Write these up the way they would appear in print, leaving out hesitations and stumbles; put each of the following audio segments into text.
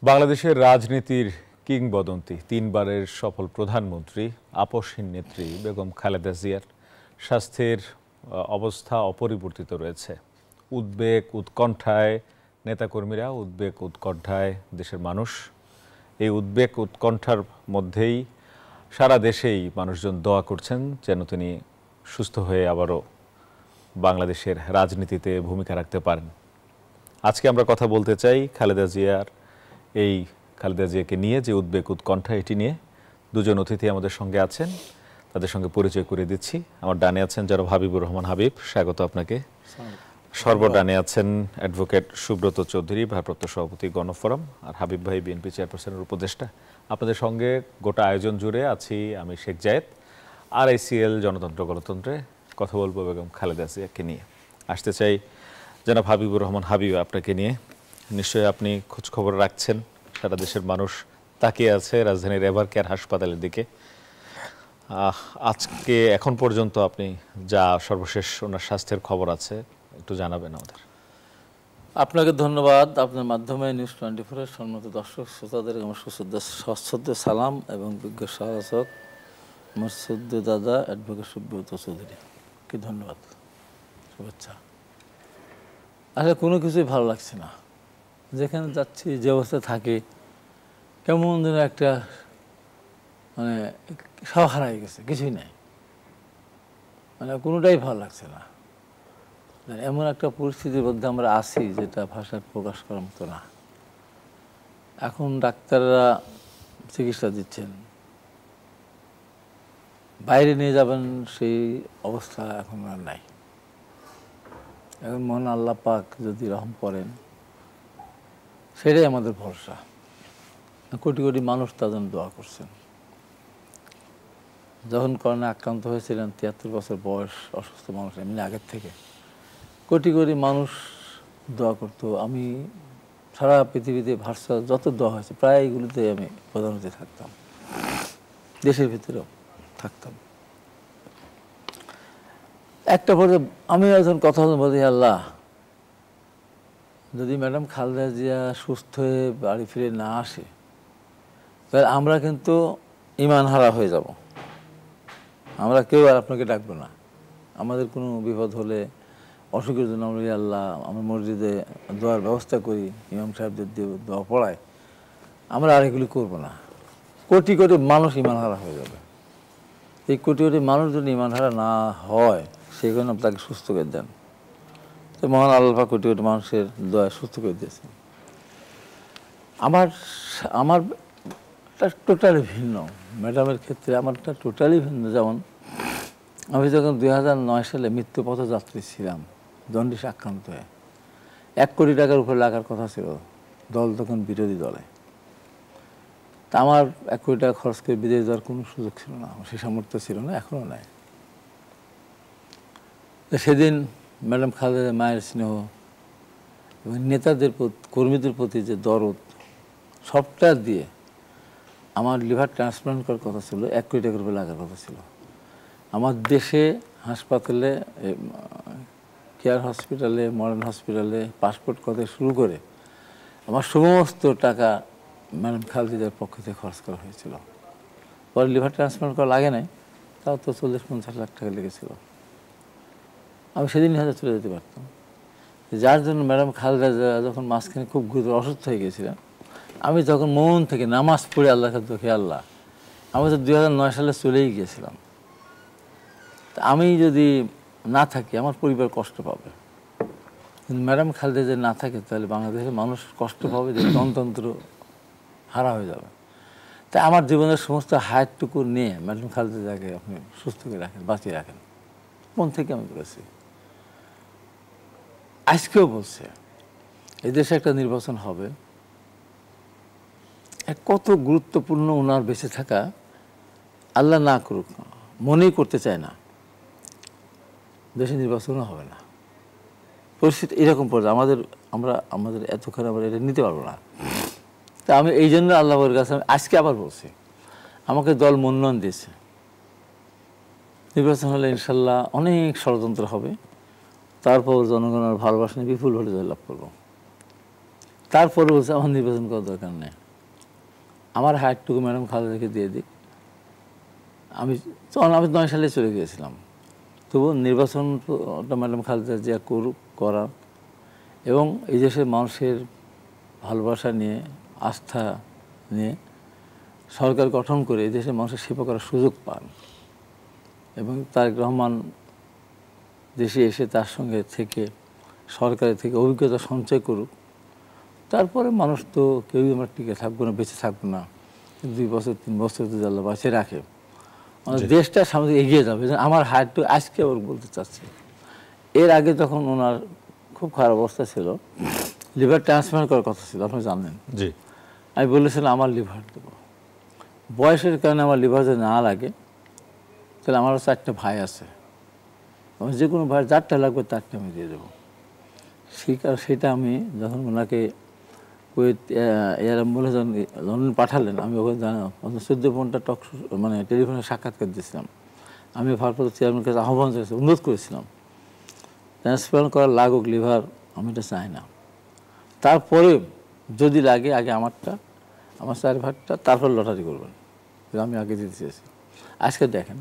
বাংলাদেশের রাজনীতির কিংবদন্তি তিনবারের সফল প্রধানমন্ত্রী আপসহীন নেত্রী বেগম খালেদা জিয়ার স্বাস্থ্যের অবস্থা অপরিবর্তিত রয়েছে। উদ্বেগ উৎকণ্ঠায় নেতাকর্মীরা, উদ্বেগ উৎকণ্ঠায় দেশের মানুষ। এই উদ্বেগ উৎকণ্ঠার মধ্যেই সারা দেশেই মানুষজন দোয়া করছেন যেন তিনি সুস্থ হয়ে আবারও বাংলাদেশের রাজনীতিতে ভূমিকা রাখতে পারেন। আজকে আমরা কথা বলতে চাই খালেদা জিয়াকে নিয়ে যে উদ্বেগ উৎকণ্ঠা, এটি নিয়ে দুজন অতিথি আমাদের সঙ্গে আছেন, তাদের সঙ্গে পরিচয় করে দিচ্ছি। আমার ডানে আছেন জনাব হাবিবুর রহমান হাবিব, স্বাগত আপনাকে। সর্বডানে আছেন অ্যাডভোকেট সুব্রত চৌধুরী, ভারপ্রাপ্ত সভাপতি গণফোরাম, আর হাবিব ভাই বিএনপি চেয়ারপারসনের উপদেষ্টা। আপনাদের সঙ্গে গোটা আয়োজন জুড়ে আছি আমি শেখ জায়েদ। RICL জনতন্ত্র গণতন্ত্রে কথা বলবো বেগম খালেদা জিয়াকে নিয়ে। আসতে চাই জনাব হাবিবুর রহমান হাবিব, আপনাকে নিয়ে। নিশ্চয়ই আপনি খোঁজ খবর রাখছেন, সারা দেশের মানুষ তাকিয়ে আছে রাজধানীর এভার কেয়ার হাসপাতালের দিকে। আজকে এখন পর্যন্ত আপনি যা সর্বশেষ ওনার স্বাস্থ্যের খবর আছে একটু জানাবেন আমাদের। আপনাকে ধন্যবাদ। আপনার মাধ্যমে নিউজ 24-এর সম্মানিত দর্শক শ্রোতাদের আমার সশ্রদ্ধ সালাম এবং বিজ্ঞ সহায়ক আমার শ্রদ্ধ দাদা অ্যাডভোকেট সুব্রত চৌধুরীকে ধন্যবাদ, শুভেচ্ছা। আসলে কোনো কিছুই ভালো লাগছে না, যেখানে যাচ্ছি যে অবস্থায় থাকে কেমন যেন একটা মানে সব হারাই গেছে, কিছুই নাই, মানে কোনোটাই ভালো লাগছে না। এমন একটা পরিস্থিতির মধ্যে আমরা আছি যেটা ভাষায় প্রকাশ করার মতো না। এখন ডাক্তাররা চিকিৎসা দিচ্ছেন, বাইরে নিয়ে যাবেন সেই অবস্থা এখন আর নাই। এখন মহান আল্লাহ পাক যদি রহম করেন সেটাই আমাদের ভরসা। কোটি কোটি মানুষ তার জন্য দোয়া করছেন। যখন করোনা আক্রান্ত হয়েছিলেন 73 বছর বয়স অসুস্থ মানুষ, এমনি আগের থেকে কোটি কোটি মানুষ দোয়া করতো। আমি সারা পৃথিবীতে ভার্চুয়াল যত দোয়া হয়েছে প্রায় এইগুলিতে আমি প্রধানমন্ত্রী থাকতাম, দেশের ভিতরেও থাকতাম। একটা পর্যায়ে আমি একজন কথা বলি, আল্লাহ যদি ম্যাডাম খালেদা জিয়া সুস্থ হয়ে বাড়ি ফিরে না আসে তাহলে আমরা কিন্তু ইমান হারা হয়ে যাব। আমরা কেউ আর আপনাকে ডাকবো না। আমাদের কোনো বিপদ হলে অসুখের জন্য আমরা আল্লাহ আমরা মসজিদে দোয়ার ব্যবস্থা করি, ইমাম সাহেবদের দিয়ে দোয়া পড়ায়, আমরা আর এগুলি করবো না। কোটি কোটি মানুষ ইমান হারা হয়ে যাবে। এই কোটি কোটি মানুষ যদি ইমান হারা না হয় সেই কারণে তাকে সুস্থ করে দেন। তো মহান আল্লাহ কোটি কোটি মানুষের দোয়া সুস্থ করে দিয়েছেন। আমারটা টোটালি ভিন্ন, ম্যাডামের ক্ষেত্রে আমারটা টোটালি ভিন্ন। যেমন আমি যখন 2009 সালে মৃত্যুপথযাত্রী ছিলাম জন্ডিস আক্রান্ত হয়ে, 1 কোটি টাকার উপরে লাগার কথা ছিল, দল তখন বিরোধী দলে। তা আমার 1 কোটি টাকা খরচ করে বিদেশ যাওয়ার কোনো সুযোগ ছিল না, আমার সে সামর্থ্য ছিল না, এখনও নাই। সেদিন ম্যাডাম খালেদা মায়ের স্নেহ এবং নেতাদের কর্মীদের প্রতি যে দরদ, সবটা দিয়ে আমার লিভার ট্রান্সপ্লান্ট করার কথা ছিল, 1 কোটি টাকার উপরে লাগার কথা ছিল। আমার দেশে হাসপাতালে, কেয়ার হসপিটালে, মডার্ন হসপিটালে পাসপোর্ট কথা শুরু করে আমার সমস্ত টাকা ম্যাডাম খালেদার পক্ষ থেকে খরচ করা হয়েছিল। পরে লিভার ট্রান্সপ্লান্ট করা লাগে নাই, তাও তো 40-50 লাখ টাকা লেগেছিল। আমি সেদিন হয়তো চলে যেতে পারতাম। যার জন্য ম্যাডাম খালেদা যখন মাঝখানে খুব গুরুতর অসুস্থ হয়ে গেছিলেন, আমি তখন মন থেকে নামাজ পড়ে আল্লাহর কাছে দেখি, আল্লাহ আমি তো 2009 সালে চলেই গিয়েছিলাম, তা আমি যদি না থাকি আমার পরিবার কষ্ট পাবে, কিন্তু ম্যাডাম খালেদা যদি না থাকে তাহলে বাংলাদেশের মানুষ কষ্ট পাবে, যে গণতন্ত্র হারা হয়ে যাবে। তাই আমার জীবনের সমস্ত হায়াতটুকু নিয়ে ম্যাডাম খালেদাকে আপনি সুস্থ করে রাখেন, বাঁচিয়ে রাখেন, মন থেকে আমি বলেছি। আজকেও বলছে এই দেশে একটা নির্বাচন হবে, কত গুরুত্বপূর্ণ ওনার বেঁচে থাকা, আল্লাহ না করুক, মনেই করতে চায় না, দেশে নির্বাচনও হবে না। পরিস্থিতি এরকম পর্যায়ে আমাদের এতক্ষণ আমরা এটা নিতে পারবো না। তা আমি এই জন্য আল্লাহর কাছে আজকে আবার বলছি, আমাকে দল মনোনয়ন দিয়েছে, নির্বাচন হলে ইনশাল্লাহ অনেক ষড়যন্ত্র হবে, তারপর জনগণের ভালোবাসা নিয়ে বিপুল ভোটে জয়লাভ করব। তারপরে বলছে আমার নির্বাচন করার দরকার নেই, আমার হায়ারটুকু ম্যাডাম খালেদাকে দিয়ে দিই। আমি 9 সালে চলে গিয়েছিলাম, তবু নির্বাচনটা ম্যাডাম খালেদা জিয়া করা এবং এই দেশের মানুষের ভালোবাসা নিয়ে, আস্থা নিয়ে সরকার গঠন করে এই দেশের মানুষের সেবা করার সুযোগ পান এবং তারেক রহমান দেশে এসে তার সঙ্গে থেকে সরকারের থেকে অভিজ্ঞতা সঞ্চয় করুক। তারপরে মানুষ তো কেউই আমরা টিকে থাকবো না, বেঁচে থাকবো না, 2 বছর 3 বছর যদি আল্লাহ বাঁচিয়ে রাখে আমাদের দেশটা সামনে এগিয়ে যাবে। আমার হায়ারটুকু আজকে ওর বলতে চাচ্ছি, এর আগে তখন ওনার খুব খারাপ অবস্থা ছিল, লিভার ট্রান্সপ্লান্ট করার কথা ছিল, আপনি জানেন। জি, আমি বলেছিলাম আমার লিভার দেবো, বয়সের কারণে আমার লিভার যদি না লাগে তাহলে আমারও 4টে ভাই আছে, আমার যে কোনো ভাই 4টা লাগবে 4টা আমি দিয়ে দেবো। সেটা আমি যখন ওনাকে এয়ার অ্যাম্বুলেন্স লন্ডন পাঠালেন, আমি ওখানে জানা 14-15টা মানে টেলিফোনে সাক্ষাৎকার দিয়েছিলাম। আমি ভারপ্রাপ্ত চেয়ারম্যানের কাছে আহ্বান করেছি, অনুরোধ করেছিলাম ট্রান্সপ্লান্ট করার লাগুক লিভার, আমি এটা চাই না, তারপরে যদি লাগে আগে আমারটা, আমার 4 ভাগটা, তারপর লটারি করবেন, আমি আগে দিতে চেয়েছি। আজকে দেখেন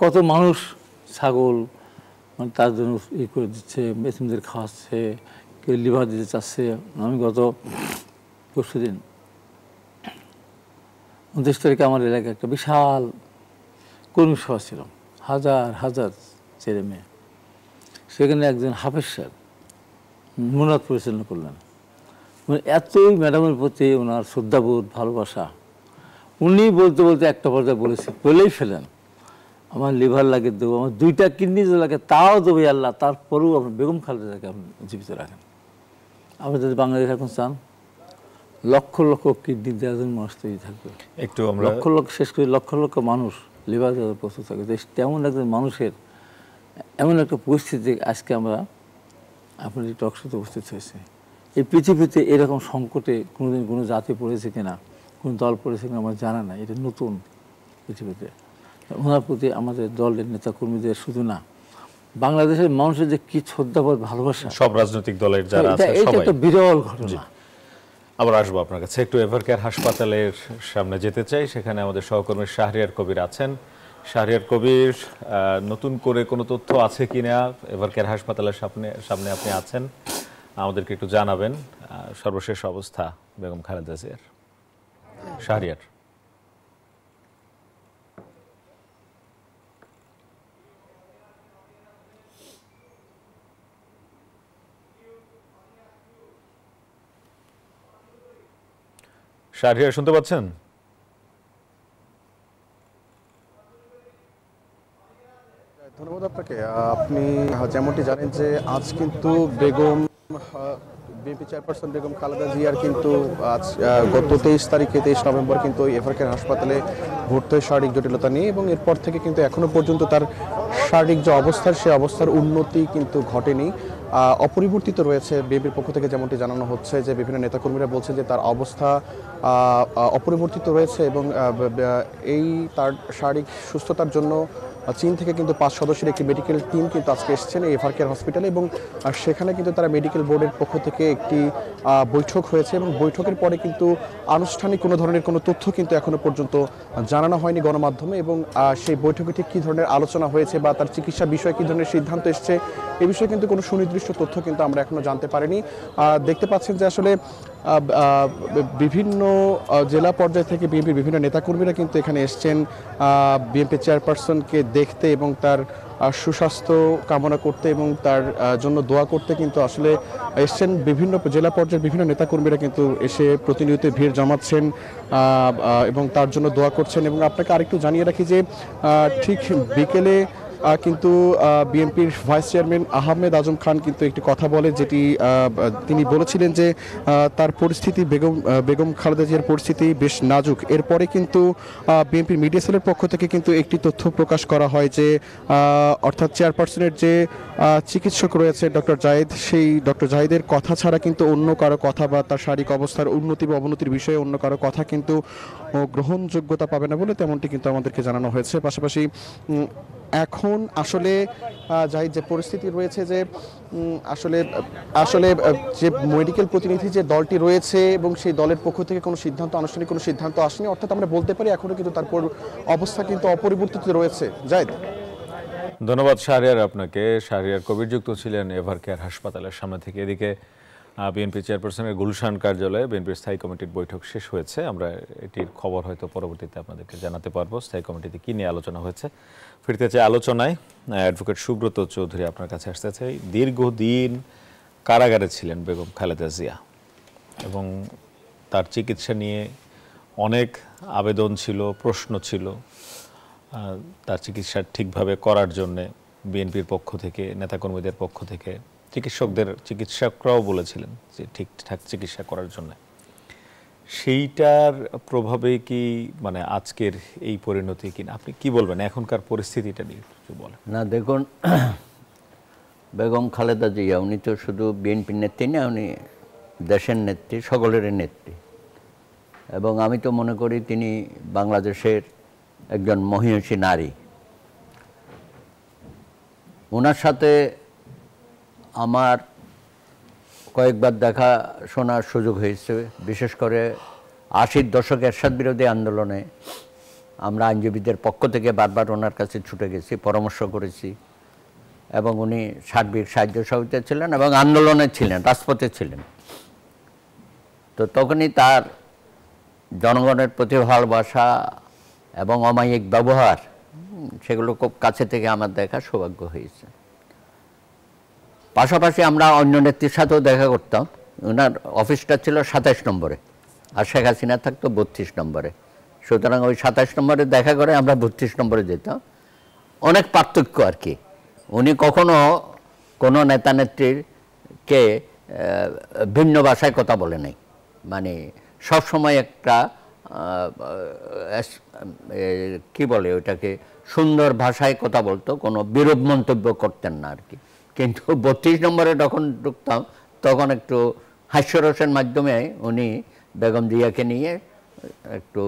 কত মানুষ ছাগল মানে তার জন্য করে দিচ্ছে, মেশিনদের খাওয়াচ্ছে, কেউ লিভার দিতে চাচ্ছে। আমি গত পরশুদিন 29 তারিখে আমার এলাকায় একটা বিশাল কর্মী সভা ছিল, হাজার হাজার ছেলে মেয়ে। সেখানে একজন হাফেজ সাহেব মুনাদ পরিচালনা করলেন। মানে এতই ম্যাডামের প্রতি ওনার শ্রদ্ধাবোধ, ভালোবাসা, উনি বলতে বলতে একটা পর্যায়ে বলেই ফেলেন আমার লিভার লাগে দেবো, আমার 2টা কিডনি যে লাগে তাও দেবে আল্লাহ, তারপরেও আপনি বেগম খালেদাকে আপনি জীবিত রাখেন। আপনি যদি বাংলাদেশ এখন চান লক্ষ লক্ষ কিডনি দেওয়ার জন্য মানুষ তৈরি থাকবে, একটু আমরা লক্ষ লক্ষ শেষ করে লক্ষ লক্ষ মানুষ লিভার দেওয়ার প্রস্তুত থাকবে। তেমন একজন মানুষের এমন একটা পরিস্থিতি আজকে আমরা আপনার এই টকশোতে উপস্থিত হয়েছে। এই পৃথিবীতে এরকম সংকটে কোনোদিন কোনো জাতি পড়েছে কিনা, কোনো দল পড়েছে কিনা আমার জানা নাই, এটা নতুন পৃথিবীতে। ওনার প্রতি আমাদের দলের নেতাকর্মীদের শুধু না, বাংলাদেশের মানুষের যে কি শ্রদ্ধাবোধ, ভালোবাসা, সব রাজনৈতিক দলের যারা আছে এটা সবাই। একটা বিরল ঘটনা। আবার আসবো আপনার কাছে, একটু এভারকেয়ার হাসপাতালের সামনে যেতে চাই। সেখানে আমাদের সহকর্মী শাহরিয়ার কবির আছেন। শাহরিয়ার কবির, নতুন করে কোনো তথ্য আছে কিনা এভারকেয়ার হাসপাতালের সামনে আপনি আছেন, আমাদেরকে একটু জানাবেন সর্বশেষ অবস্থা বেগম খালেদা জিয়ার। শাহরিয়ার। শাহরিয়ার শুনতে পাচ্ছেন? ধন্যবাদ আপনাকে। আপনি যেমনটি জানেন যে আজ কিন্তু বেগম বিএনপি চেয়ারপারসন বেগম খালেদা জিয়ার কিন্তু আজ গত 23 তারিখে 23 নভেম্বর কিন্তু এভারকেয়ার হাসপাতালে ভর্তি হয় শারীরিক জটিলতা নিয়ে, এবং এরপর থেকে কিন্তু এখনো পর্যন্ত তার শারীরিক যে অবস্থার সে অবস্থার উন্নতি কিন্তু ঘটেনি, অপরিবর্তিত রয়েছে। বিএনপির পক্ষ থেকে যেমনটি জানানো হচ্ছে যে বিভিন্ন নেতাকর্মীরা বলছেন যে তার অবস্থা অপরিবর্তিত রয়েছে, এবং এই তার শারীরিক সুস্থতার জন্য চীন থেকে কিন্তু 5 সদস্যের একটি মেডিকেল টিম কিন্তু আজকে এসেছেন এই এভারকেয়ার হসপিটালে, এবং সেখানে কিন্তু তারা মেডিকেল বোর্ডের পক্ষ থেকে একটি বৈঠক হয়েছে, এবং বৈঠকের পরে কিন্তু আনুষ্ঠানিক কোনো ধরনের কোনো তথ্য কিন্তু এখনো পর্যন্ত জানানো হয়নি গণমাধ্যমে, এবং সেই বৈঠকে ঠিক কী ধরনের আলোচনা হয়েছে বা তার চিকিৎসা বিষয়ে কী ধরনের সিদ্ধান্ত এসছে এ বিষয়ে কিন্তু কোনো সুনির্দিষ্ট তথ্য কিন্তু আমরা এখনো জানতে পারিনি। দেখতে পাচ্ছেন যে আসলে বিভিন্ন জেলা পর্যায় থেকে বিএনপির বিভিন্ন নেতাকর্মীরা কিন্তু এখানে এসছেন বিএনপি চেয়ারপারসনকে দেখতে এবং তার সুস্বাস্থ্য কামনা করতে এবং তার জন্য দোয়া করতে কিন্তু আসলে এসছেন। বিভিন্ন জেলা পর্যায়ের বিভিন্ন নেতাকর্মীরা কিন্তু এসে প্রতিনিয়ত ভিড় জমাচ্ছেন এবং তার জন্য দোয়া করছেন। এবং আপনাকে আরেকটু জানিয়ে রাখি যে ঠিক বিকেলে কিন্তু বিএনপির ভাইস চেয়ারম্যান আহমেদ আজম খান কিন্তু একটি কথা বলে, যেটি তিনি বলেছিলেন যে তার পরিস্থিতি বেগম খালেদা জিয়ার পরিস্থিতি বেশ নাজুক। এরপরে কিন্তু বিএনপির মিডিয়া সেলের পক্ষ থেকে কিন্তু একটি তথ্য প্রকাশ করা হয় যে অর্থাৎ চেয়ারপারসনের যে চিকিৎসক রয়েছে ডক্টর জাহিদ, সেই ডক্টর জাহিদের কথা ছাড়া কিন্তু অন্য কারো কথা বা তার শারীরিক অবস্থার উন্নতি বা অবনতির বিষয়ে অন্য কারো কথা কিন্তু গ্রহণযোগ্যতা পাবে না বলে তেমনটি কিন্তু আমাদেরকে জানানো হয়েছে। পাশাপাশি এখন আসলে যাই যে পরিস্থিতি রয়েছে যে আসলে আসলে যে মেডিকেল প্রতিনিধি যে দলটি রয়েছে এবং সেই দলের পক্ষ থেকে কোনো সিদ্ধান্ত, আনুষ্ঠানিক কোনো সিদ্ধান্ত আসেনি, অর্থাৎ আমরা বলতে পারি এখনো কিন্তু তারপর অবস্থা কিন্তু অপরিবর্তিত রয়েছে। জায়েদ, ধন্যবাদ শাহরিয়ার আপনাকে। শাহরিয়ার কবির যুক্ত ছিলেন এভার কেয়ার হাসপাতালের সামনে থেকে। এদিকে বিএনপি চেয়ারপারসনের গুলশান কার্যালয়ে বিএনপির স্থায়ী কমিটির বৈঠক শেষ হয়েছে। আমরা এটির খবর হয়তো পরবর্তীতে আপনাদেরকে জানাতে পারবো স্থায়ী কমিটিতে কী নিয়ে আলোচনা হয়েছে। ফিরতে চাই আলোচনায়। অ্যাডভোকেট সুব্রত চৌধুরী আপনার কাছে আসতে চাই। দীর্ঘদিন কারাগারে ছিলেন বেগম খালেদা জিয়া এবং তার চিকিৎসা নিয়ে অনেক আবেদন ছিল, প্রশ্ন ছিল। তার চিকিৎসা ঠিকভাবে করার জন্যে বিএনপির পক্ষ থেকে, নেতাকর্মীদের পক্ষ থেকে, চিকিৎসকরাও বলেছিলেন যে ঠিকঠাক চিকিৎসা করার জন্য। সেইটার প্রভাবে কি মানে আজকের এই পরিণতি কিনা আপনি কি বলবেন? এখনকার পরিস্থিতিটা নিয়ে কিছু বলেন। না, দেখুন, বেগম খালেদা জিয়া উনি তো শুধু বিএনপির নেত্রী না, উনি দেশের নেত্রী, সকলের নেত্রী। এবং আমি তো মনে করি তিনি বাংলাদেশের একজন মহিয়সী নারী। ওনার সাথে আমার কয়েকবার দেখা শোনার সুযোগ হয়েছে। বিশেষ করে 80-র দশকে এরশাদ বিরোধী আন্দোলনে আমরা আইনজীবীদের পক্ষ থেকে বারবার ওনার কাছে ছুটে গেছি, পরামর্শ করেছি। এবং উনি সার্বিক সাহায্য সহযোগিতা ছিলেন এবং আন্দোলনে ছিলেন, রাজপথে ছিলেন। তো তখনই তার জনগণের প্রতি ভালোবাসা এবং অমায়িক ব্যবহার, সেগুলো খুব কাছে থেকে আমার দেখার সৌভাগ্য হয়েছে। পাশাপাশি আমরা অন্য নেত্রীর সাথেও দেখা করতাম। ওনার অফিসটা ছিল 27 নম্বরে, আর শেখ হাসিনা থাকতো 32 নম্বরে। সুতরাং ওই 27 নম্বরে দেখা করে আমরা 32 নম্বরে যেতাম। অনেক পার্থক্য আর কি। উনি কখনো কোনো নেতা নেত্রীকে ভিন্ন ভাষায় কথা বলে নাই। মানে সবসময় একটা কি বলে ওটাকে, সুন্দর ভাষায় কথা বলতো, কোনো বিরূপ মন্তব্য করতেন না আর কি। কিন্তু 32 নম্বরে যখন ঢুকতাম তখন একটু হাস্যরসের মাধ্যমে উনি বেগম জিয়াকে নিয়ে একটু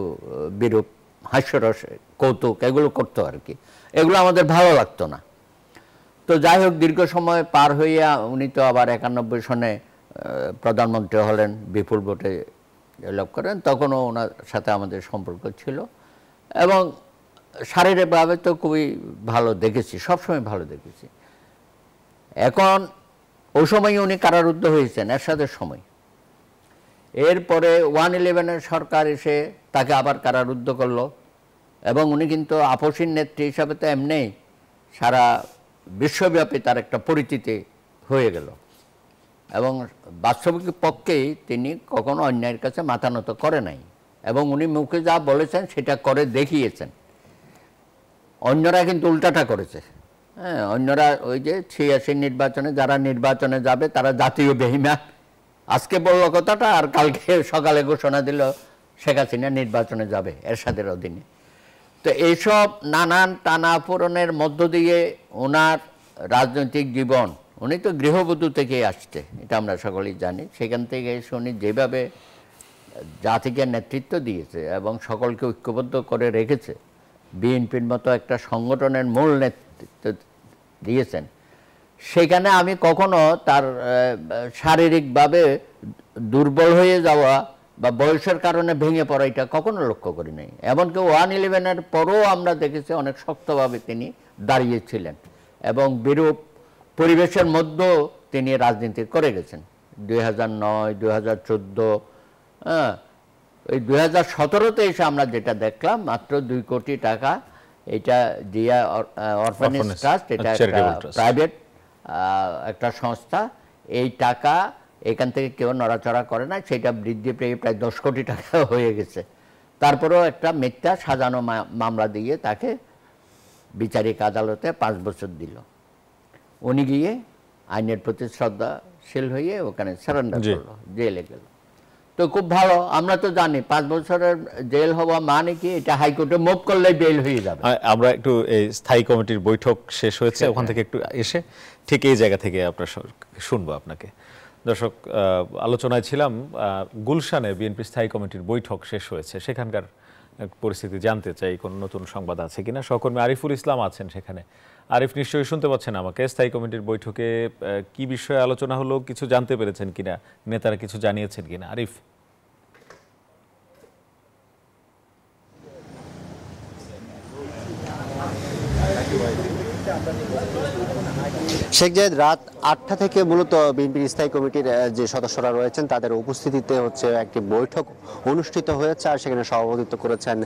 বিরূপ হাস্যরস, কৌতুক এগুলো করতো আর কি। এগুলো আমাদের ভালো লাগতো না। তো যাই হোক, দীর্ঘ সময় পার হইয়া উনি তো আবার 91 সনে প্রধানমন্ত্রী হলেন, বিপুল ভোটে লাভ করেন। তখনও ওনার সাথে আমাদের সম্পর্ক ছিল এবং শারীরিকভাবে তো খুবই ভালো দেখেছি, সবসময় ভালো দেখেছি। এখন ওই সময় উনি কারারুদ্ধ হয়েছেন এরশাদের সময়। এরপরে 111-এর সরকার এসে তাকে আবার কারারুদ্ধ করলো এবং উনি কিন্তু আপসীন নেত্রী হিসাবে তো এমনি সারা বিশ্বব্যাপী তার একটা পরিচিতি হয়ে গেল এবং বাস্তবিক পক্ষেই তিনি কখনো অন্যায়ের কাছে মাথা নত করে নাই এবং উনি মুখে যা বলেছেন সেটা করে দেখিয়েছেন। অন্যরা কিন্তু উল্টাটা করেছে। হ্যাঁ, অন্যরা ওই যে 86 নির্বাচনে যারা নির্বাচনে যাবে তারা জাতীয় বেঈমান, আজকে বলল কথাটা আর কালকে সকালে ঘোষণা দিল শেখ হাসিনা নির্বাচনে যাবে এরশাদের অধীনে। তো এইসব নানান টানাপোড়েনের মধ্য দিয়ে ওনার রাজনৈতিক জীবন, উনি তো গৃহবধূ থেকে আসছে, এটা আমরা সকলেই জানি। সেখান থেকে এসে উনি যেভাবে জাতিকে নেতৃত্ব দিয়েছে এবং সকলকে ঐক্যবদ্ধ করে রেখেছে, বিএনপির মতো একটা সংগঠনের মূল নেতৃত্ব দিয়েছেন, সেখানে আমি কখনো তার শারীরিকভাবে দুর্বল হয়ে যাওয়া বা বয়সের কারণে ভেঙে পড়া এটা কখনো লক্ষ্য করি নাই। এমনকি 111-এর পরও আমরা দেখেছি অনেক শক্তভাবে তিনি দাঁড়িয়েছিলেন এবং বিরূপ পরিবেশের মধ্যেও তিনি রাজনীতি করে গেছেন। 2009, 2014, হ্যাঁ, ওই 2017-তে এসে আমরা যেটা দেখলাম মাত্র 2 কোটি টাকা, এটা জিয়া অরফানেজ ট্রাস্ট, এটা একটা প্রাইভেট একটা সংস্থা, এই টাকা এখান থেকে কেউ নড়াচড়া করে না, সেটা বৃদ্ধি পেয়ে প্রায় 10 কোটি টাকা হয়ে গেছে। তারপরেও একটা মিথ্যা সাজানো মামলা দিয়ে তাকে বিচারিক আদালতে 5 বছর দিল। উনি গিয়ে আইনের প্রতি শ্রদ্ধাশীল হয়ে ওখানে সারেন্ডার করলো, জেলে গেল। তো খুব ভালো, আমরা তো জানি 5 বছরের জেল হওয়া মানে কি, এটা হাইকোর্টে মুভ করলে বেল হয়ে যাবে। আমরা একটু এই স্থায়ী কমিটির বৈঠক শেষ হয়েছে, ওখান থেকে একটু এসে ঠিক এই জায়গা থেকে আপনার শুনবো আপনাকে। দর্শক, আলোচনায় ছিলাম গুলশানে বিএনপি স্থায়ী কমিটির বৈঠক শেষ হয়েছে, সেখানকার পরিস্থিতি জানতে চাই, কোন নতুন সংবাদ আছে কিনা। সহকর্মী আরিফুল ইসলাম আছেন সেখানে। আরিফ, নিশ্চয়ই শুনতে পাচ্ছেন আমাকে। স্থায়ী কমিটির বৈঠকে কি বিষয়ে আলোচনা হলো, কিছু জানতে পেরেছেন কিনা, নেতারা কিছু জানিয়েছেন কিনা? আরিফ। শেখ জায়েদ, রাত 8টা থেকে মূলত বিএনপির স্থায়ী কমিটির যে সদস্যরা রয়েছেন তাদের উপস্থিতিতে একটি বৈঠক অনুষ্ঠিত হয়েছে, আর সেখানে সভাপতিত্ব করেছেন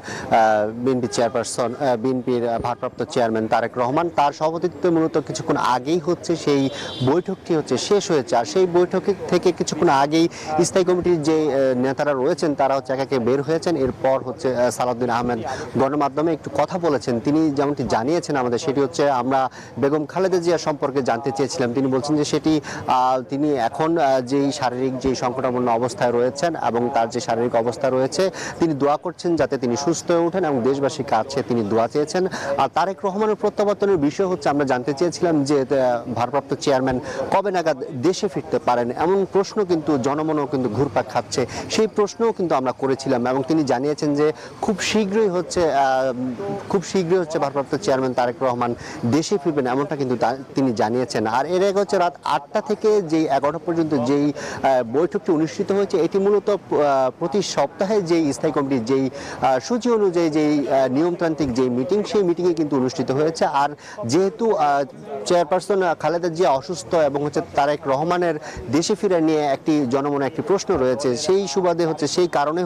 বিএনপি চেয়ারপারসন, বিএনপির ভারপ্রাপ্ত চেয়ারম্যান তারেক রহমান। তার সভাপতিত্বে মূলত কিছুক্ষণ আগেই সেই বৈঠকটি শেষ হয়েছে। আর সেই বৈঠক থেকে কিছুক্ষণ আগেই স্থায়ী কমিটির যে নেতারা রয়েছেন তারা একে বের হয়েছেন। এরপর সালাউদ্দিন আহমেদ গণমাধ্যমে একটু কথা বলেছেন। তিনি যেমনটি জানিয়েছেন আমাদের, সেটি আমরা বেগম খালেদা জিয়া সম্পর্কে জানতে চেয়েছিলাম। তিনি বলছেন যে তিনি এখন যেই শারীরিক যে সংকটাপন্ন অবস্থায় রয়েছেন এবং তার যে শারীরিক অবস্থা রয়েছে, তিনি দোয়া করছেন যাতে তিনি সুস্থ হয়ে ওঠেন এবং দেশবাসীর কাছে তিনি দোয়া চেয়েছেন। আর তারেক রহমানের প্রত্যাবর্তনের বিষয় আমরা জানতে চেয়েছিলাম যে ভারপ্রাপ্ত চেয়ারম্যান কবে নাগাদ দেশে ফিরতে পারেন, এমন প্রশ্ন কিন্তু জনমনেও কিন্তু ঘুরপাক খাচ্ছে। সেই প্রশ্নও কিন্তু আমরা করেছিলাম এবং তিনি জানিয়েছেন যে খুব শীঘ্রই ভারপ্রাপ্ত চেয়ারম্যান তারেক রহমান দেশে ফিরবেন, এমনটা কিন্তু তিনি জানিয়েছেন। আর এর আগে রাত 8টা থেকে যেই 11টা পর্যন্ত যেই বৈঠকটি অনুষ্ঠিত হয়েছে, এটি মূলত প্রতি সপ্তাহে যেই স্থায়ী কমিটির যেই সূচি অনুযায়ী যেই নিয়মতান্ত্রিক যেই মিটিং, সেই মিটিংয়ে কিন্তু অনুষ্ঠিত হয়েছে। আর যেহেতু চেয়ারপারসন খালেদা জিয়া অসুস্থ এবং তারেক রহমানের দেশে ফিরে নিয়ে জনমনে একটি প্রশ্ন রয়েছে, সেই সুবাদে সেই কারণে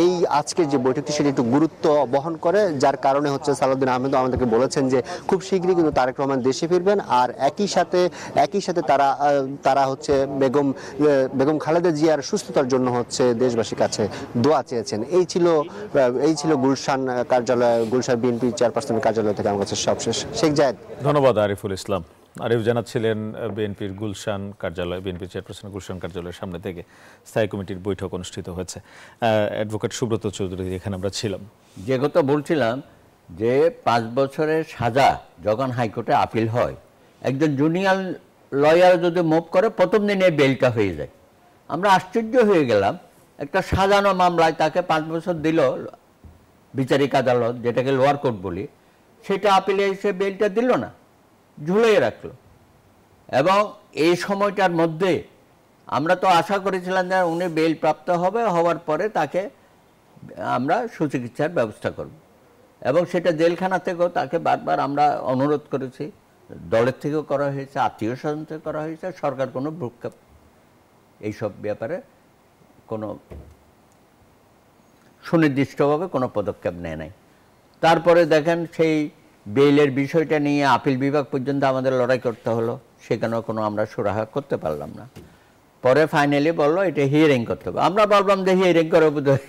এই আজকের যে বৈঠকটি সেটি একটু গুরুত্ব বহন করে, যার কারণে সালাউদ্দিন আহমেদ আমাদেরকে বলেছেন যে খুব শীঘ্রই কিন্তু তারেক রহমান দেশে ফিরবেন। আর একই সাথে তারা বেগম খালেদা জিয়ার সুস্থতার জন্য দেশবাসীর কাছে দোয়া চেয়েছেন। এই ছিল গুলশান বিএনপি চেয়ারপারসনের কার্যালয় থেকে আমার কাছে সবশেষ। শেখ জায়েদ, ধন্যবাদ আরিফুল ইসলাম। আরিফ জানাচ্ছিলেন বিএনপির গুলশান কার্যালয়, বিএনপি চেয়ারপারসনের গুলশান কার্যালয়ের সামনে থেকে স্থায়ী কমিটির বৈঠক অনুষ্ঠিত হয়েছে। অ্যাডভোকেট সুব্রত চৌধুরী, এখানে আমরা ছিলাম। যে কথা বলছিলাম যে 5 বছরের সাজা যখন হাইকোর্টে আপিল হয়, একজন জুনিয়র লয়ার যদি মুভ করে প্রথম দিনে বেলটা হয়ে যায়। আমরা আশ্চর্য হয়ে গেলাম, একটা সাজানো মামলায় তাকে 5 বছর দিল বিচারিক আদালত, যেটাকে লোয়ার কোর্ট বলি, সেটা আপিলে এসে বেলটা দিল না, ঝুলিয়ে রাখলো। এবং এই সময়টার মধ্যে আমরা তো আশা করেছিলাম যে উনি বেল প্রাপ্ত হওয়ার পরে তাকে আমরা সুচিকিৎসার ব্যবস্থা করব, এবং সেটা জেলখানা থেকেও তাকে বারবার আমরা অনুরোধ করেছি, দলের থেকেও করা হয়েছে, আত্মীয় স্বজন থেকে করা হয়েছে। সরকার কোনো ভ্রুক্ষেপ এইসব ব্যাপারে কোনো সুনির্দিষ্টভাবে কোনো পদক্ষেপ নেয় নাই। তারপরে দেখেন সেই বেইলের বিষয়টা নিয়ে আপিল বিভাগ পর্যন্ত আমাদের লড়াই করতে হলো, সেখানেও কোনো আমরা সুরাহা করতে পারলাম না। পরে ফাইনালি বললো এটা হিয়ারিং করতে হবে। আমরা বললাম যে হিয়ারিং করে বোধহয়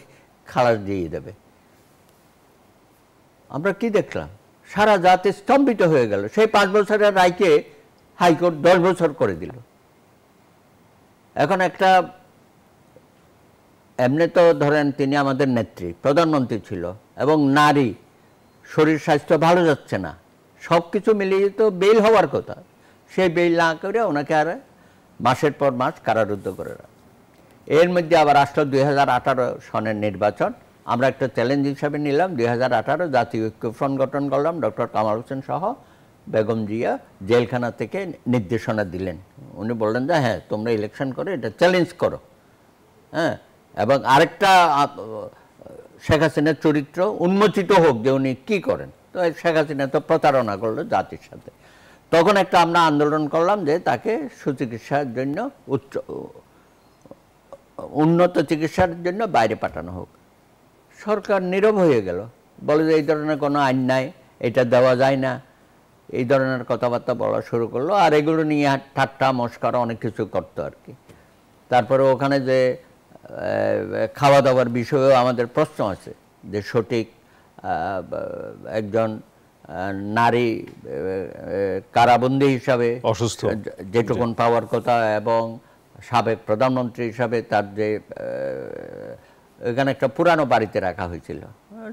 খালাস দিয়ে দেবে। আমরা কি দেখলাম, সারা জাতি স্তম্ভিত হয়ে গেল। সেই 5 বছরের রায়কে হাইকোর্ট 10 বছর করে দিল। এখন এমনি তো ধরেন তিনি আমাদের নেত্রী, প্রধানমন্ত্রী ছিল, এবং নারী, শরীর স্বাস্থ্য ভালো যাচ্ছে না, সব কিছু মিলিয়ে তো বেইল হওয়ার কথা। সেই বেইল না করে ওনাকে আর মাসের পর মাস কারারুদ্ধ করে রাখে। এর মধ্যে আবার আসলো 2018 সনের নির্বাচন। আমরা একটা চ্যালেঞ্জ হিসাবে নিলাম, 2018 জাতীয় ঐক্যফ্রন্ট গঠন করলাম। ডক্টর কামাল হোসেন সহ বেগম জিয়া জেলখানা থেকে নির্দেশনা দিলেন। উনি বললেন যে হ্যাঁ, তোমরা ইলেকশন করে এটা চ্যালেঞ্জ করো। হ্যাঁ, এবং আরেকটা শেখ হাসিনার চরিত্র উন্মোচিত হোক যে উনি কী করেন। তো শেখ হাসিনা তো প্রতারণা করলো জাতির সাথে। তখন আমরা আন্দোলন করলাম যে তাকে সুচিকিৎসার জন্য উন্নত চিকিৎসার জন্য বাইরে পাঠানো হোক। সরকার নীরব হয়ে গেল, বলে যে এই ধরনের কোনো আইন নাই, এটা দেওয়া যায় না, এই ধরনের কথাবার্তা বলা শুরু করলো। আর এগুলো নিয়ে ঠাট্টা মস্করা অনেক কিছু করতো আর কি। তারপরে ওখানে যে খাওয়া দাওয়ার বিষয়েও আমাদের প্রশ্ন আছে, যে সঠিক একজন নারী কারাবন্দী হিসাবে অসুস্থ যেটুকুন পাওয়ার কথা, এবং সাবেক প্রধানমন্ত্রী হিসাবে তার যে এখানে একটা পুরানো বাড়িতে রাখা হয়েছিল,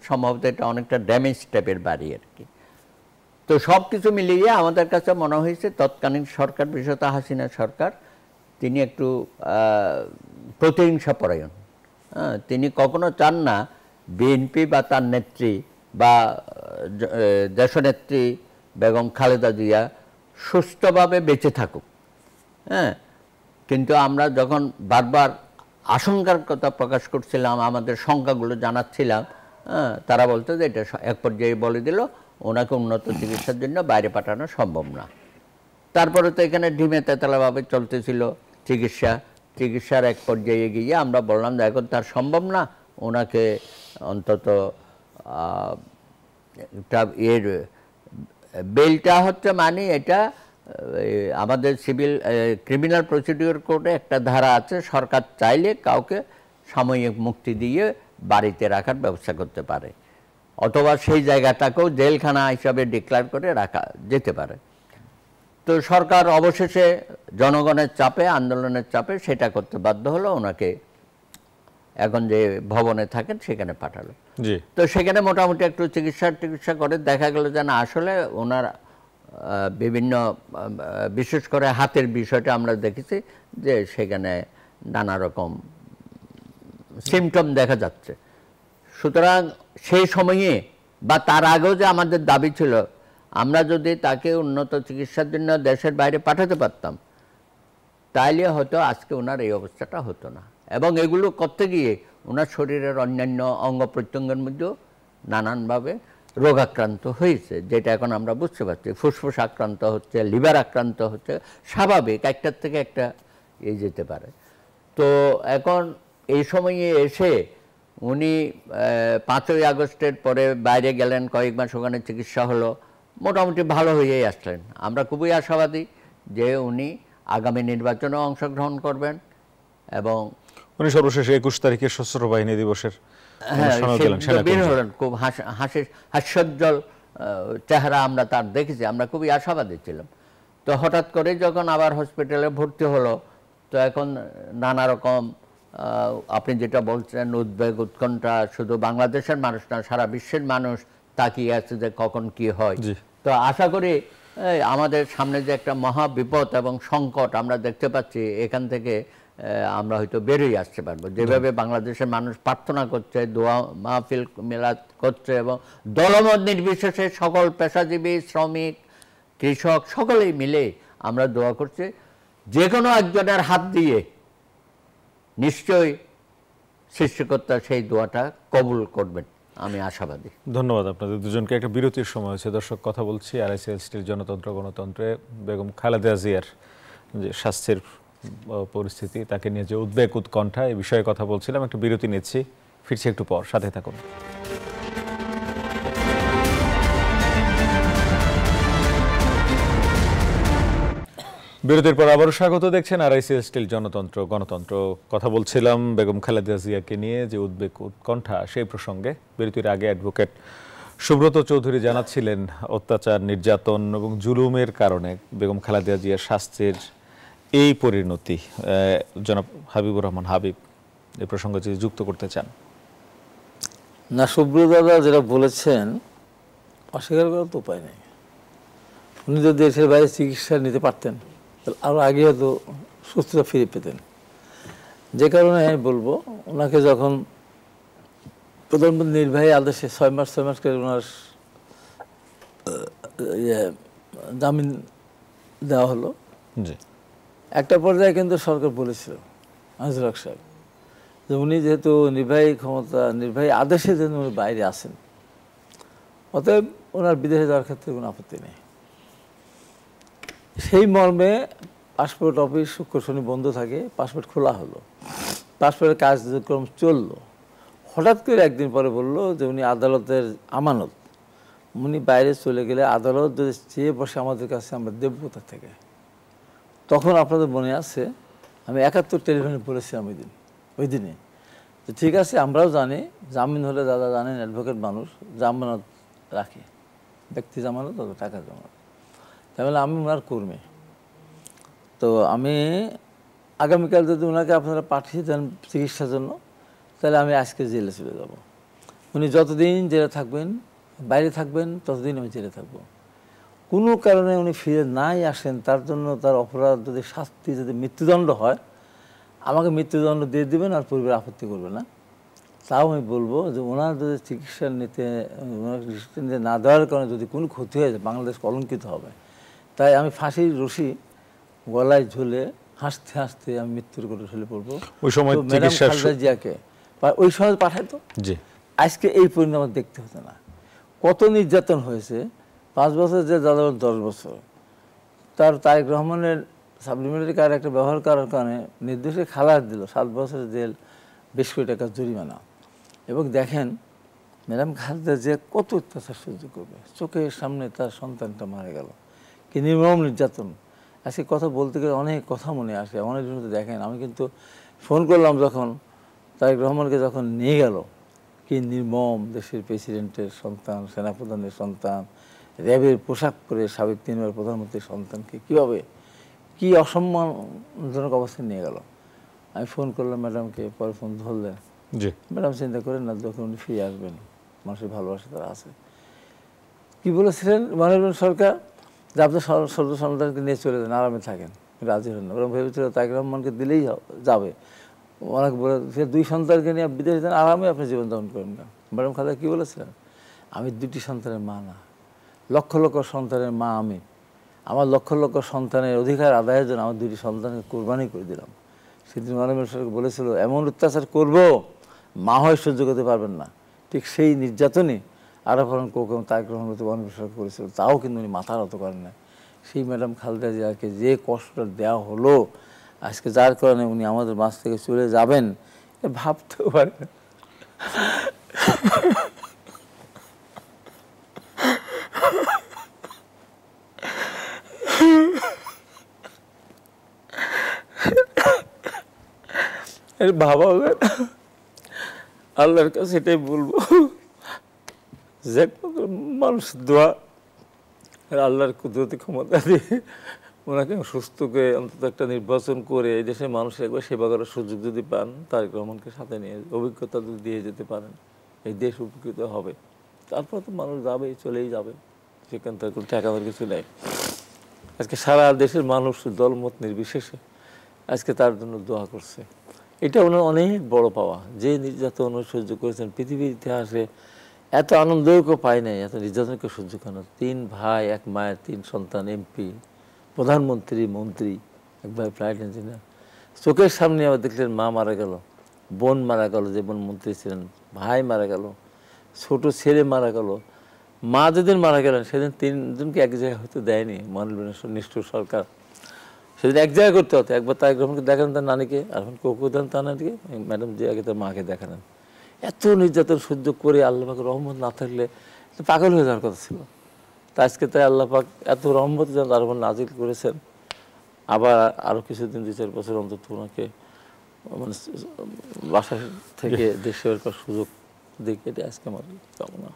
সম্ভবত এটা অনেকটা ড্যামেজ টাইপের বাড়ি আর কি। তো সব কিছু মিলিয়ে আমাদের কাছে মনে হয়েছে তৎকালীন সরকার, বিশেষত হাসিনা সরকার, তিনি একটু প্রতিহিংসা পরায়ণ। তিনি কখনো চান না বিএনপি বা তার নেত্রী বা দেশনেত্রী বেগম খালেদা জিয়া সুষ্ঠুভাবে বেঁচে থাকুক। হ্যাঁ, কিন্তু আমরা যখন বারবার আশঙ্কার কথা প্রকাশ করছিলাম, আমাদের শঙ্কাগুলো জানাচ্ছিলাম, তারা বলতো যে এটা এক পর্যায়ে বলে দিল ওনাকে উন্নত চিকিৎসার জন্য বাইরে পাঠানো সম্ভব না। তারপরে তো এখানে ঢিমে তেতলাভাবে চলতেছিল চিকিৎসার এক পর্যায়ে গিয়ে আমরা বললাম যে এখন তার সম্ভব না, ওনাকে অন্তত এর বেলটা হচ্ছে মানে এটা আমাদের সিভিল ক্রিমিনাল প্রসিডিওর কোডে একটা ধারা আছে, সরকার চাইলে কাউকে সাময়িক মুক্তি দিয়ে বাড়িতে রাখার ব্যবস্থা করতে পারে, অথবা সেই জায়গাটাকেও জেলখানা হিসাবে ডিক্লেয়ার করে রাখা যেতে পারে। তো সরকার অবশেষে জনগণের চাপে, আন্দোলনের চাপে সেটা করতে বাধ্য হলো, ওনাকে এখন যে ভবনে থাকেন সেখানে পাঠালো। তো সেখানে মোটামুটি একটু চিকিৎসা করে দেখা গেল যে না, আসলে ওনার বিভিন্ন বিশেষ করে হাতের বিষয়টা আমরা দেখেছি যে সেখানে নানা রকম সিমটম দেখা যাচ্ছে। সুতরাং সেই সময়ে বা তার আগেও যে আমাদের দাবি ছিল, আমরা যদি তাকে উন্নত চিকিৎসার জন্য দেশের বাইরে পাঠাতে পারতাম তাইলে হয়তো আজকে ওনার এই অবস্থাটা হতো না। এবং এগুলো করতে গিয়ে ওনার শরীরের অন্যান্য অঙ্গ প্রত্যঙ্গের মধ্যেও নানানভাবে রোগাক্রান্ত হয়েছে, যেটা এখন আমরা বুঝতে পারছি। ফুসফুস আক্রান্ত হচ্ছে, লিভার আক্রান্ত হচ্ছে, স্বাভাবিক একটার থেকে একটা যেতে পারে। তো এখন এই সময়ে এসে উনি 5ই আগস্টের পরে বাইরে গেলেন, কয়েক মাস ওখানে চিকিৎসা হলো, মোটামুটি ভালো হয়েই আসলেন। আমরা খুবই আশাবাদী যে উনি আগামী নির্বাচনে অংশগ্রহণ করবেন এবং উনি সর্বশেষ 21 তারিখে সশস্ত্র বাহিনী দিবসের বের হলেন, খুব হাস্যোজ্জ্বল চেহারা আমরা তার দেখেছি, আমরা খুবই আশাবাদী ছিলাম। তো হঠাৎ করে যখন আবার হসপিটালে ভর্তি হলো, তো এখন নানা রকম আপনি যেটা বলছেন উদ্বেগ উৎকণ্ঠা, শুধু বাংলাদেশের মানুষ না সারা বিশ্বের মানুষ তাকিয়ে আছে যে কখন কি হয়। তো আশা করি আমাদের সামনে যে একটা মহা বিপদ এবং সংকট আমরা দেখতে পাচ্ছি, এখান থেকে আমরা হয়তো বেরোই আসতে পারবো। যেভাবে বাংলাদেশের মানুষ প্রার্থনা করছে, দোয়া মাহফিল মিলাদ করছে এবং দলমত নির্বিশেষে সকল পেশাজীবী, শ্রমিক, কৃষক সকলেই মিলে আমরা দোয়া করছি, যে কোনো একজনের হাত দিয়ে নিশ্চয়ই সৃষ্টিকর্তা সেই দোয়াটা কবুল করবেন, আমি আশাবাদী। ধন্যবাদ আপনাদের দুজনকে। একটা বিরতির সময় হচ্ছে, দর্শক কথা বলছি RICLSTর জনতন্ত্র গণতন্ত্রে বেগম খালেদা জিয়ার যে স্বাস্থ্যের পরিস্থিতি, তাকে নিয়ে যে উদ্বেগ উৎকণ্ঠা, এই বিষয়ে কথা বলছিলাম। একটা বিরতি নিচ্ছি, ফিরছি একটু পর, সাথে থাকুন। বিরতির পর আবারও স্বাগত, দেখছেন RICLSTর জনতন্ত্র গণতন্ত্র। কথা বলছিলাম বেগম খালেদা জিয়াকে নিয়ে যে উদ্বেগ উৎকণ্ঠা, সেই প্রসঙ্গে। বিরতির আগে অ্যাডভোকেট সুব্রত চৌধুরী জানাচ্ছিলেন অত্যাচার, নির্যাতন এবং জুলুমের কারণে বেগম খালেদা জিয়ার স্বাস্থ্যের এই পরিণতি। জনাব হাবিবুর রহমান হাবিব এই প্রসঙ্গে যদি যুক্ত করতে চান। না, সুব্রত দাদা যেটা বলেছেন অস্বীকার করার তো উপায় নেই। উনি যদি দেশের বাইরে চিকিৎসা নিতে পারতেন তাহলে আরও আগে হয়তো সুস্থতা ফিরে পেতেন। যে কারণে আমি বলবো, ওনাকে যখন প্রধানমন্ত্রী নির্বাহী আদেশে 6 মাস করে ওনার জামিন দেওয়া হলো, একটা পর্যায়ে কিন্তু সরকার বলেছিল, আজিজুল হক সাহেব, যে উনি যেহেতু নির্বাহী আদেশে যেন উনি বাইরে আসেন, অতএব ওনার বিদেশে যাওয়ার ক্ষেত্রে কোনো আপত্তি নেই। সেই মর্মে পাসপোর্ট অফিস শুক্র শনি বন্ধ থাকে, পাসপোর্ট খোলা হলো, পাসপোর্টের কার্যক্রম চললো। হঠাৎ করে একদিন পরে বললো যে উনি আদালতের আমানত, উনি বাইরে চলে গেলে আদালত যদি চেয়ে বসে আমাদের কাছে, আমরা দেব কোথা থেকে। তখন আপনাদের মনে আছে আমি 71 টেলিফোনে বলেছিলাম ওই দিনে, তো ঠিক আছে, আমরাও জানি জামিন হলে, দাদা জানেন অ্যাডভোকেট মানুষ, জামানত রাখে, ব্যক্তি জামানত অত টাকা জামানত, তাই বলে আমি ওনার কর্মী। তো আমি আগামীকাল যদি ওনাকে আপনারা পাঠিয়ে দেন চিকিৎসার জন্য, তাহলে আমি আজকে জেলে চলে যাব। উনি যতদিন জেলে থাকবেন, বাইরে থাকবেন, ততদিন আমি জেলে থাকবো। কোনো কারণে উনি ফিরে নাই আসেন, তার জন্য তার অপরাধ যদি শাস্তি যদি মৃত্যুদণ্ড হয়, আমাকে মৃত্যুদণ্ড দিয়ে দেবেন, আর পরিবার আপত্তি করবে না। তাও আমি বলবো যে ওনার যদি চিকিৎসা নিতে না দেওয়ার কারণে যদি কোনো ক্ষতি হয়ে যায় বাংলাদেশ কলঙ্কিত হবে। তাই আমি ফাঁসির রশি গলায় ঝুলে হাসতে হাসতে আমি মৃত্যুর কোলে ঢলে পড়বো। ওই সময় ম্যাডাম খালেদা জিয়াকে ওই সময় পাঠাইতো, জি আজকে এই পরিণাম দেখতে হতো না। কত নির্যাতন হয়েছে, 5 বছর যে দাদা 10 বছর। তার তারেক রহমানের সাপ্লিমেন্টারি কার্ড একটা ব্যবহার করার কারণে নির্দোষে খালাস দিল, 7 বছরের জেল, 20 কোটি টাকা জরিমানা। এবং দেখেন ম্যাডাম খালেদা জিয়া কত অত্যাচার সহ্য করবে, চোখের সামনে তার সন্তানটা মারা গেল, কি নির্মম নির্যাতন। আজকে কথা বলতে গেলে অনেক কথা মনে আসে। অনেক জন্য দেখেন আমি কিন্তু ফোন করলাম যখন তারেক রহমানকে যখন নিয়ে গেল, কি নির্মম, দেশের প্রেসিডেন্টের সন্তান, সেনাপ্রধানের সন্তান, র্যাবের পোশাক পরে সাবেক 3বার প্রধানমন্ত্রীর সন্তানকে কীভাবে কি অসম্মানজনক অবস্থায় নিয়ে গেল। আমি ফোন করলাম ম্যাডামকে, পরে ফোন ধরলেন। জি ম্যাডাম চিন্তা করেন না, যখন উনি ফিরে আসবেন, মানুষের ভালোবাসা তারা আছে। কি বলেছিলেন মাননীয় সরকার, যে আপনার ছোট সন্তানকে নিয়ে চলে যান, আরামে থাকেন, রাজি হন না। ওরা ভেবেছিল তারেক রহমানকে দিলেই যাবে। অনেক বলে সে 2 সন্তানকে নিয়ে বিদেশে যান, আরামে আপনি জীবনযাপন করেন না। ম্যাডাম খালেদা কী বলেছিলেন, আমি 2টি সন্তানের মা না, লক্ষ লক্ষ সন্তানের মা আমি। আমার লক্ষ লক্ষ সন্তানের অধিকার আদায়ের জন্য আমার 2টি সন্তানকে কোরবানি করে দিলাম। সেদিন মাননীয় সরকার বলেছিল এমন অত্যাচার করব মা হয়ে সহ্য করতে পারবেন না। ঠিক সেই নির্যাতনই আরাফান কোকম তারেক রহমান মাননীয় সরকার করেছিল, তাও কিন্তু উনি মাথা নত করেন না। সেই ম্যাডাম খালেদা জিয়াকে যে কষ্টটা দেওয়া হলো আজকে, যার কারণে উনি আমাদের মাঝ থেকে চলে যাবেন, ভাবতেও পারেন না। ভাবাও যায় না। আল্লাহর কাছে এটাই বলবো যে মানুষ দোয়া আল্লাহর কুদরতি ক্ষমতা দিয়ে ওনাকে সুস্থ করে অন্তত একটা নির্বাচন করে এই দেশের মানুষের একবার সেবা করার সুযোগ যদি পান, তারেক রহমানকে সাথে নিয়ে অভিজ্ঞতা যদি দিয়ে যেতে পারেন, এই দেশ উপকৃত হবে। তারপর তো মানুষ যাবেই, চলেই যাবে, সেখান থেকে কোনো ঠেকানোর কিছু নেই। আজকে সারা দেশের মানুষ দলমত নির্বিশেষে আজকে তার জন্য দোয়া করছে। এটা ওনার অনেক বড় পাওয়া, যে নির্যাতন সহ্য করেছেন পৃথিবীর ইতিহাসে এত আনন্দকেও পায় নাই, এত নির্যাতনকে সহ্য করেন। 3 ভাই 1 মায়ের 3 সন্তান, এমপি, প্রধানমন্ত্রী, মন্ত্রী, এক ভাই ফ্লাইট ইঞ্জিনিয়ার। চোখের সামনে আবার দেখলেন মা মারা গেল, বোন মারা গেল, যে বোন মন্ত্রী ছিলেন, ভাই মারা গেল, ছোট ছেলে মারা গেল। মা যেদিন মারা গেলেন সেদিন 3 জনকে এক জায়গায় হতে দেয়নি মাননীয় নিষ্ঠুর সরকার। সেদিন এক জায়গায় করতে হতো, একবার তারেক রহমানকে দেখান তার নানিকে, আর এখন কোকো দেন তার নানিকে, ম্যাডাম যে আগে তার মাকে দেখালেন। এত নির্যাতন সহ্য করে আল্লাহ পাকের রহমত না থাকলে পাগল হয়ে যাওয়ার কথা ছিল। তা আজকে তাই আল্লাহ পাক এত রহমত যেন তার উপর নাজিল করেছেন। আবার আরও কিছুদিন 2-4 বছর অন্তত ওনাকে মানে বাসা থেকে দেশে বের করার সুযোগ দেখে, এটা আজকে আমার কামনা।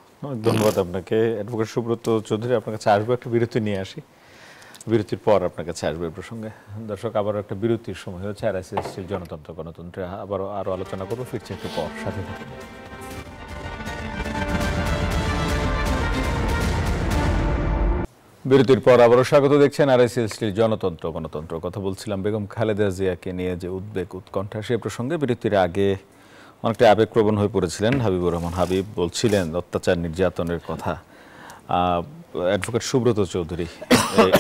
ধন্যবাদ আপনাকে অ্যাডভোকেট সুব্রত চৌধুরী। আপনার কাছে আসবো, একটা বিরতি নিয়ে আসি, বিরতির পর আপনার কাছে আসবে এই প্রসঙ্গে। দর্শক, আবারও একটা বিরতির সময় হচ্ছে। RSS জনতন্ত্র গণতন্ত্রে আরও আলোচনা করবো, ফিরছে একটু পর, সাথে থাকুন। বিরতির পর আবারও স্বাগত, দেখছেন RSS জনতন্ত্র গণতন্ত্র। কথা বলছিলাম বেগম খালেদা জিয়াকে নিয়ে যে উদ্বেগ উৎকণ্ঠা, সে প্রসঙ্গে। বিরতির আগে অনেকটা আবেগপ্রবণ হয়ে পড়েছিলেন হাবিবুর রহমান হাবিব, বলছিলেন অত্যাচার নির্যাতনের কথা। অ্যাডভোকেট সুব্রত চৌধুরী,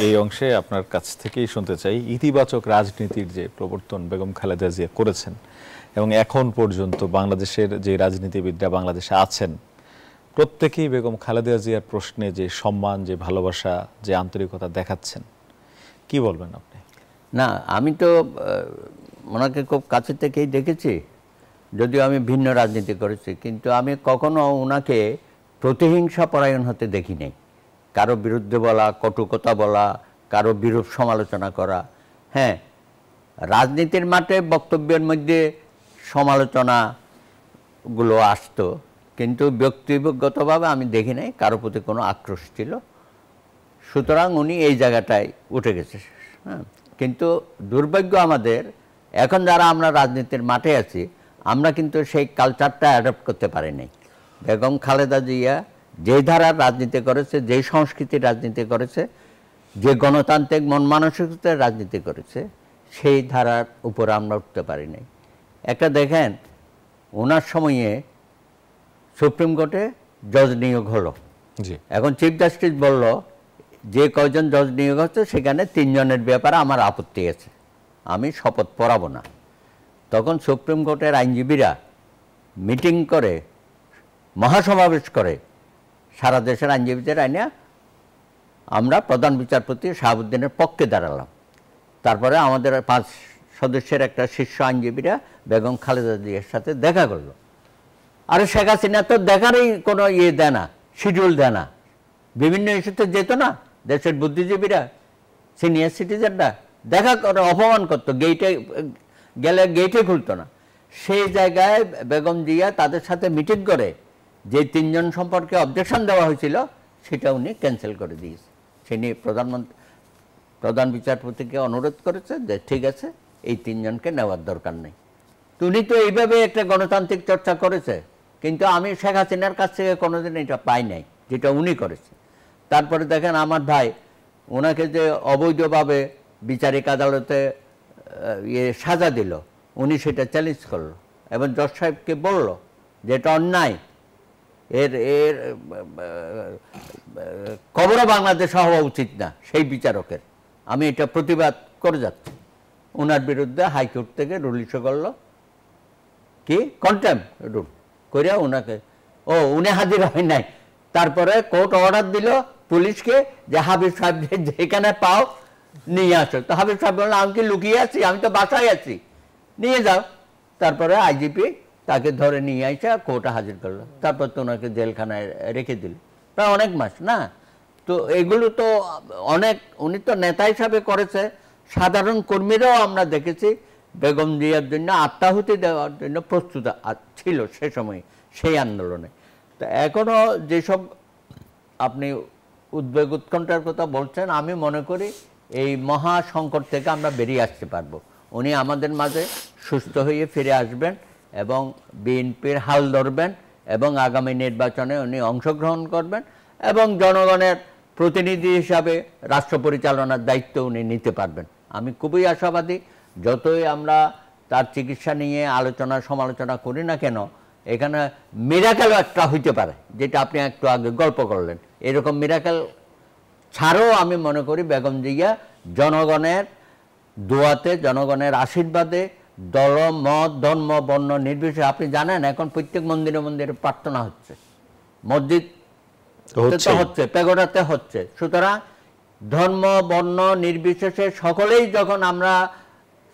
এই অংশে আপনার কাছ থেকেই শুনতে চাই, ইতিবাচক রাজনীতির যে প্রবর্তন বেগম খালেদা জিয়া করেছেন এবং এখন পর্যন্ত বাংলাদেশের যে রাজনীতিবিদরা বাংলাদেশে আছেন প্রত্যেকেই বেগম খালেদা জিয়ার প্রশ্নে যে সম্মান, যে ভালোবাসা, যে আন্তরিকতা দেখাচ্ছেন, কি বলবেন আপনি? না, আমি তো ওনাকে খুব কাছে থেকেই দেখেছি, যদিও আমি ভিন্ন রাজনীতি করেছি, কিন্তু আমি কখনো ওনাকে প্রতিহিংসা পরায়ণ হতে দেখি নাই। কারো বিরুদ্ধে বলা, কটু কথা বলা, কারো বিরূপ সমালোচনা করা। হ্যাঁ, রাজনীতির মাঠে বক্তব্যের মধ্যে সমালোচনাগুলো আসতো, কিন্তু ব্যক্তিগতভাবে আমি দেখি নাই কারো প্রতি কোনো আক্রোশ ছিল। সুতরাং উনি এই জায়গাটায় উঠে গেছে। হ্যাঁ, কিন্তু দুর্ভাগ্য আমাদের, এখন যারা আমরা রাজনীতির মাঠে আছি, আমরা কিন্তু সেই কালচারটা অ্যাডপ্ট করতে পারি নাই। বেগম খালেদা জিয়া যেই ধারার রাজনীতি করেছে, যেই সংস্কৃতির রাজনীতি করেছে, যে গণতান্ত্রিক মন মানসিকতার রাজনীতি করেছে, সেই ধারার উপর আমরা উঠতে পারি নাই। একটা দেখেন, ওনার সময়ে সুপ্রিম কোর্টে জজ নিয়োগ হলো। জি এখন চিফ জাস্টিস বলল যে কয়জন জজ নিয়োগ হচ্ছে সেখানে 3 জনের ব্যাপারে আমার আপত্তি আছে, আমি শপথ পড়াবো না। তখন সুপ্রিম কোর্টের আইনজীবীরা মিটিং করে, মহাসমাবেশ করে, সারা দেশের আইনজীবীদের আইনে আমরা প্রধান বিচারপতি শাহাবুদ্দিনের পক্ষে দাঁড়ালাম। তারপরে আমাদের 5 সদস্যের একটা শীর্ষ আইনজীবীরা বেগম খালেদা জিয়ার সাথে দেখা করলো। আরে শেখ হাসিনা তো দেখারই কোনো ইয়ে দেয় না, শিডিউল দেয় না, বিভিন্ন ইস্যুতে যেত না, দেশের বুদ্ধিজীবীরা, সিনিয়র সিটিজেনরা দেখা করে অপমান করতো, গেইটে গেলে গেইটে খুলতো না। সেই জায়গায় বেগম জিয়া তাদের সাথে মিটিং করে যে 3 জন সম্পর্কে অবজেকশন দেওয়া হয়েছিল সেটা উনি ক্যান্সেল করে দিয়েছে। সে নিয়ে প্রধান বিচারপতিকে অনুরোধ করেছে যে ঠিক আছে, এই 3 জনকে নেওয়ার দরকার নেই। উনি তো এইভাবে একটা গণতান্ত্রিক চর্চা করেছে, কিন্তু আমি শেখ হাসিনার কাছ থেকে কোনোদিন এটা পাই নাই যেটা উনি করেছে। তারপরে দেখেন আমার ভাই ওনাকে যে অবৈধভাবে বিচারিক আদালতে সাজা দিল, উনি সেটা চ্যালেঞ্জ করলো এবং জজ সাহেবকে বলল যে এটা অন্যায়, এর কবরও বাংলাদেশে হওয়া উচিত না সেই বিচারকের, আমি এটা প্রতিবাদ করে যাচ্ছি। ওনার বিরুদ্ধে হাইকোর্ট থেকে রুল ইস্যু করলো, কি কন্টেম্প রুল করিয়া ওনাকে, উনি হাজির হয় নাই। তারপরে কোর্ট অর্ডার দিল পুলিশকে যে হাবিব সাহেব যেখানে পাও নিয়ে আসো। তো হাবিব সাহেব বললো আমি কি লুকিয়ে আছি, আমি তো বাসায় আছি, নিয়ে যাও। তারপরে আইজিপি তাকে ধরে নিয়ে আসে কোর্টে হাজির করলো, তারপর তো ওনাকে জেলখানায় রেখে দিল প্রায় অনেক মাস না। তো এগুলো তো অনেক, উনি তো নেতা হিসাবে করেছে, সাধারণ কর্মীরাও আমরা দেখেছি বেগম জিয়ার জন্য আত্মাহুতি দেওয়ার জন্য প্রস্তুত ছিল সে সময় সেই আন্দোলনে। তো এখনও যেসব আপনি উদ্বেগ উৎকণ্ঠার কথা বলছেন, আমি মনে করি এই মহা সংকট থেকে আমরা বেরিয়ে আসতে পারবো। উনি আমাদের মাঝে সুস্থ হয়ে ফিরে আসবেন এবং বিএনপির হাল ধরবেন এবং আগামী নির্বাচনে উনি অংশগ্রহণ করবেন এবং জনগণের প্রতিনিধি হিসাবে রাষ্ট্র পরিচালনার দায়িত্ব উনি নিতে পারবেন। আমি খুবই আশাবাদী। যতই আমরা তার চিকিৎসা নিয়ে আলোচনা সমালোচনা করি না কেন, এখানে মিরাকেলও একটা হইতে পারে, যেটা আপনি একটু আগে গল্প করলেন। এরকম মিরাকেল ছাড়াও আমি মনে করি বেগম জিয়া জনগণের দোয়াতে, জনগণের আশীর্বাদে, দল মত ধর্ম বর্ণ নির্বিশেষে, আপনি জানেন এখন প্রত্যেক মন্দিরে মন্দিরে প্রার্থনা হচ্ছে, মসজিদ হচ্ছে, পেগোডাতে হচ্ছে। সুতরাং ধর্ম বর্ণ নির্বিশেষে সকলেই যখন আমরা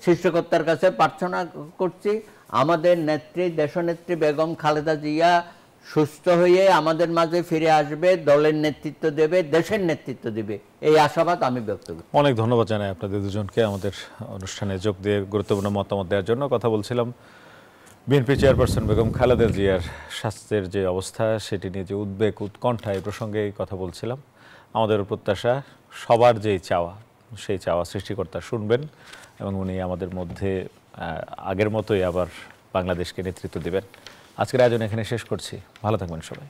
সৃষ্টিকর্তার কাছে প্রার্থনা করছি, আমাদের নেত্রী, দেশনেত্রী বেগম খালেদা জিয়া সুস্থ হয়ে আমাদের মাঝে ফিরে আসবে, দলের নেতৃত্ব দেবে, দেশের নেতৃত্ব দেবে, এই আশাবাদ আমি ব্যক্ত করি। অনেক ধন্যবাদ জানাই আপনাদের দুজনকে আমাদের অনুষ্ঠানে যোগ দিয়ে গুরুত্বপূর্ণ মতামত দেওয়ার জন্য। কথা বলছিলাম বিএনপি চেয়ারপারসন বেগম খালেদা জিয়ার স্বাস্থ্যের যে অবস্থা, সেটি নিয়ে যে উদ্বেগ উৎকণ্ঠা, এই প্রসঙ্গে কথা বলছিলাম। আমাদের প্রত্যাশা, সবার যেই চাওয়া, সেই চাওয়া সৃষ্টিকর্তা শুনবেন এবং উনি আমাদের মধ্যে আগের মতোই আবার বাংলাদেশকে নেতৃত্ব দেবেন। আজকের আয়োজন এখানে শেষ করছি। ভালো থাকবেন সবাই।